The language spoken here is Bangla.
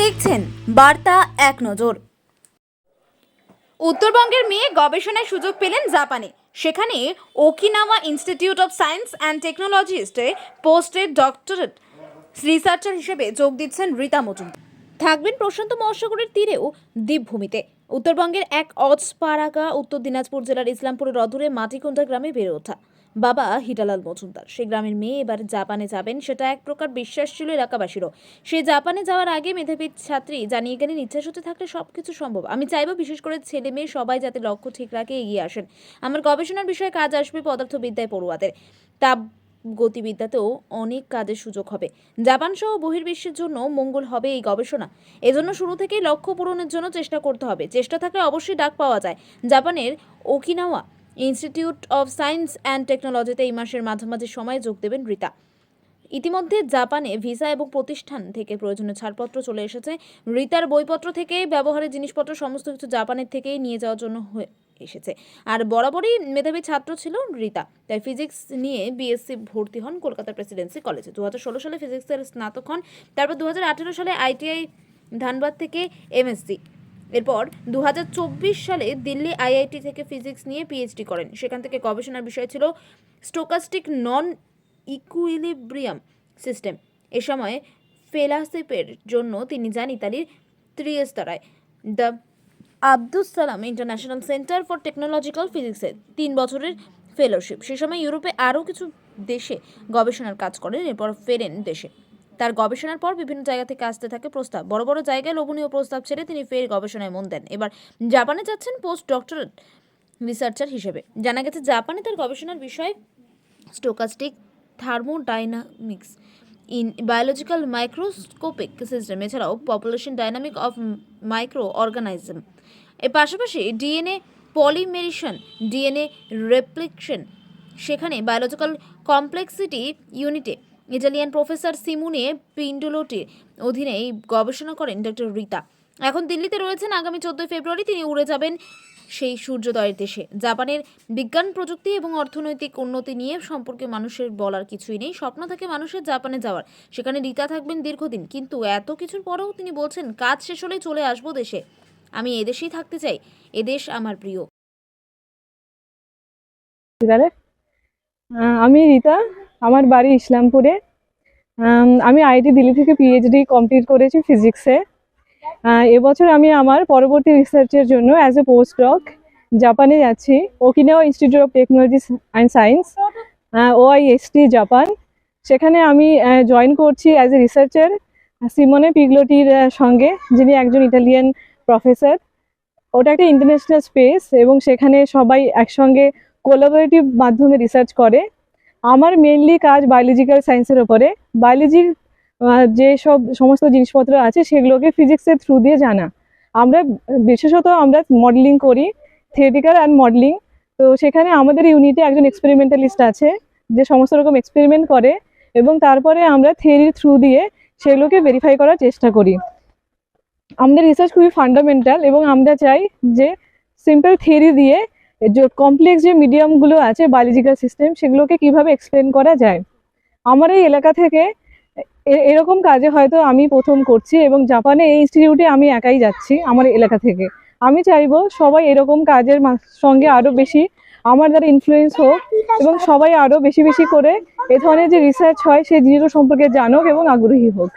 দেখছেন বার্তা এক নজর। উত্তরবঙ্গের মেয়ে গবেষণায় সুযোগ পেলেন জাপানে। সেখানে Okinawa institute of Science and টেকনোলজিস্টে পোস্টেড ডক্টরেট রিসার্চার হিসেবে যোগ দিচ্ছেন রীতা মজুমদার। থাকবেন প্রশান্ত মহাসাগরের তীরেও দ্বীপভূমিতে। উত্তরবঙ্গের এক অজপাড়াগা উত্তর দিনাজপুর জেলার ইসলামপুরের অদূরে মাটিকুণ্ডা গ্রামে বেড়ে ওঠা বাবা হিরালাল মজুমদার। সেই গ্রামের মেয়ে এবার জাপানে যাবেন, সেটা এক প্রকার বিশ্বাস ছিল এলাকাবাসীরও। সে জাপানে যাওয়ার আগে মেধাবী ছাত্রী জানিয়ে গেলেন, ইচ্ছাশক্তি থাকলে সবকিছু সম্ভব। আমি চাইবো বিশেষ করে ছেলে মেয়ে সবাই যাতে লক্ষ্য ঠিক রাখে এগিয়ে আসেন। আমার গবেষণার বিষয়ে কাজ আসবে পদার্থবিদ্যায় পড়ুয়াদের, তাপ গতিবিদ্যাতেও অনেক কাজের সুযোগ হবে। জাপান সহ বহির্বিশ্বের জন্য মঙ্গল হবে এই গবেষণা। এজন্য শুরু থেকেই লক্ষ্য পূরণের জন্য চেষ্টা করতে হবে। চেষ্টা থাকলে অবশ্যই ডাক পাওয়া যায়। জাপানের Okinawa institute of Science and টেকনোলজিতে এই মাসের মাঝামাঝি সময়ে যোগ দেবেন রীতা। ইতিমধ্যে জাপানে ভিসা এবং প্রতিষ্ঠান থেকে প্রয়োজনীয় ছাড়পত্র চলে এসেছে। রীতার বইপত্র থেকে ব্যবহারের জিনিসপত্র সমস্ত কিছু জাপানের থেকেই নিয়ে যাওয়ার জন্য এসেছে। আর বরাবরই মেধাবী ছাত্র ছিল রীতা, তাই ফিজিক্স নিয়ে বিএসসি ভর্তি হন কলকাতার প্রেসিডেন্সি কলেজে। 2016 সালে ফিজিক্সের স্নাতক হন। তারপর 2018 সালে আইটিআই ধানবাদ থেকে এমএসসি। এরপর 2024 সালে দিল্লি আইআইটি থেকে ফিজিক্স নিয়ে পিএইচডি করেন। সেখান থেকে গবেষণার বিষয় ছিল স্টোকাস্টিক নন ইকুইলিব্রিয়াম সিস্টেম। এ সময় ফেলোশিপের জন্য তিনি যান ইতালির ত্রিয়েস্তারায় the Abdus Salam international centre for technological ফিজিক্সে 3 বছরের ফেলোশিপ। সে সময় ইউরোপে আরও কিছু দেশে গবেষণার কাজ করেন। এরপর ফেরেন দেশে। তার গবেষণার পর বিভিন্ন জায়গা থেকে আসতে থাকে প্রস্তাব। বড় বড় জায়গায় লোভনীয় প্রস্তাব ছেড়ে তিনি ফের গবেষণায় মন দেন। এবার জাপানে যাচ্ছেন পোস্ট ডক্টরেট রিসার্চার হিসেবে। জানা গেছে জাপানে তার গবেষণার বিষয় stochastic thermodynamics in biological microscopic system, এছাড়াও population dynamic of micro organism. এর পাশাপাশি ডিএনএ পলিমেরেশন, ডিএনএ রেপ্লিকেশন। সেখানে বায়োলজিক্যাল কমপ্লেক্সিটি ইউনিটে ইটালিয়ান প্রফেসর সিমোনে পিন্ডোলোটির অধীনে এই গবেষণা করেন ডক্টর রীতা। এখন দিল্লিতে রয়েছেন। আগামী 14 ফেব্রুয়ারি তিনি উড়ে যাবেন সেই সূর্যোদয়ের দেশে। জাপানের বিজ্ঞান, প্রযুক্তি এবং অর্থনৈতিক উন্নতি নিয়ে সম্পর্কে মানুষের বলার কিছুই নেই। স্বপ্ন থাকে মানুষের জাপানে যাওয়ার। সেখানে রীতা থাকবেন দীর্ঘদিন। কিন্তু এত কিছুর পরেও তিনি বলছেন, কাজ শেষ হলেই চলে আসবো দেশে। আমি এদেশেই থাকতে চাই। এদেশ আমার প্রিয়। আমি রীতা, আমার বাড়ি ইসলামপুরে। আমি আইআইটি দিল্লি থেকে পিএইচডি কমপ্লিট করেছি ফিজিক্সে। এবছর আমি আমার পরবর্তী রিসার্চের জন্য অ্যাজ এ পোস্ট ডক জাপানে যাচ্ছি। Okinawa institute of technology and science, OIST Japan. সেখানে আমি জয়েন করছি অ্যাজ এ রিসার্চার সিমোনে পিগলোটির সঙ্গে, যিনি একজন ইটালিয়ান প্রফেসর। ওটা একটা ইন্টারন্যাশনাল স্পেস এবং সেখানে সবাই একসঙ্গে কোলাবোরেটিভ মাধ্যমে রিসার্চ করে। আমার মেইনলি কাজ বায়োলজিক্যাল সায়েন্সের ওপরে। বায়োলজির যে সমস্ত জিনিসপত্র আছে সেগুলোকে ফিজিক্সের থ্রু দিয়ে জানা। বিশেষত আমরা মডেলিং করি, থিওরিটিক্যাল অ্যান্ড মডেলিং। তো সেখানে আমাদের ইউনিটে একজন এক্সপেরিমেন্টালিস্ট আছে যে সমস্ত রকম এক্সপেরিমেন্ট করে এবং তারপরে আমরা থিওরির থ্রু দিয়ে সেগুলোকে ভেরিফাই করার চেষ্টা করি। আমাদের রিসার্চ খুবই ফান্ডামেন্টাল এবং আমরা চাই যে সিম্পল থিওরি দিয়ে যে কমপ্লেক্স যে মিডিয়ামগুলো আছে বায়োলজিক্যাল সিস্টেম, সেগুলোকে কিভাবে এক্সপ্লেন করা যায়। আমার এই এলাকা থেকে এরকম কাজে হয়তো আমি প্রথম করছি এবং জাপানে এই ইনস্টিটিউটে আমি একাই যাচ্ছি আমার এলাকা থেকে। আমি চাইবো সবাই এরকম কাজের সঙ্গে আরও বেশি আমার দ্বারা ইনফ্লুয়েন্স হোক এবং সবাই আরও বেশি বেশি করে এ ধরনের যে রিসার্চ হয় সেই জিনিসগুলো সম্পর্কে জানুক এবং আগ্রহী হোক।